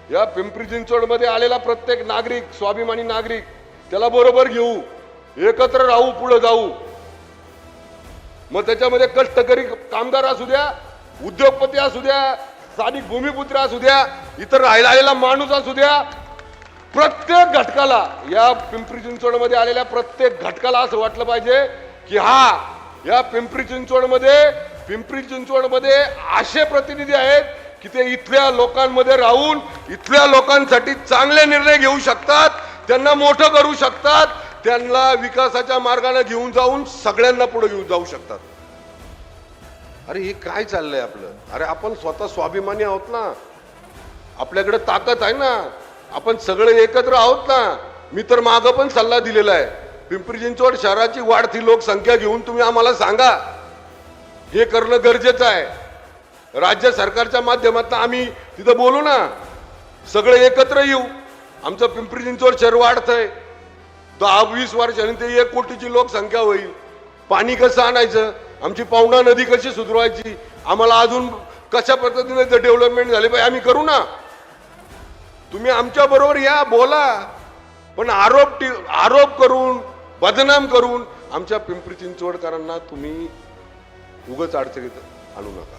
या पिंपरी चिंचवडमध्ये आलेला प्रत्येक नागरिक, स्वाभिमानी नागरिक, त्याला बरोबर घेऊ, एकत्र राहू, पुढे जाऊ। मग त्याच्यामध्ये कष्टकरी कामगार असू द्या, उद्योगपती असू द्या, स्थानिक भूमिपुत्र असू द्या, इतर राहायला आलेला माणूस असू द्या, प्रत्येक घटकाला, या पिंपरी चिंचवडमध्ये आलेल्या प्रत्येक घटकाला असं वाटलं पाहिजे की या पिंपरी चिंचवडमध्ये असे प्रतिनिधी आहेत की ते इथल्या लोकांमध्ये राहून इथल्या लोकांसाठी चांगले निर्णय घेऊ शकतात, त्यांना मोठं करू शकतात, त्यांना विकासाच्या मार्गाने घेऊन जाऊन सगळ्यांना पुढे घेऊन जाऊ शकतात। अरे हे काय चाललंय आपलं? अरे आपण स्वतः स्वाभिमानी आहोत ना, आपल्याकडे ताकद आहे ना, आपण सगळे एकत्र आहोत ना। मी तर मागं पण सल्ला दिलेला आहे, पिंपरी चिंचवड शहराची वाढती लोकसंख्या घेऊन तुम्ही आम्हाला सांगा, हे करणं गरजेचं आहे। राज्य सरकारच्या माध्यमातून आम्ही तिथं बोलू ना, सगळे एकत्र येऊ। आमचं पिंपरी चिंचवड शहर वाढतंय, 10-20 वर्षांनी ते 1 कोटीची लोकसंख्या होईल। पाणी कसं आणायचं, आमची पवना नदी कशी सुधारायची, आम्हाला अजून कशा पद्धतीने डेव्हलपमेंट झाली पाहिजे आम्ही करू ना। तुम्ही आमच्या बरोबर या, बोला, पण आरोप करून, बदनाम करून आमच्या पिंपरी चिंचवडकरांना तुम्ही उगाच अडचणीत आणू नका।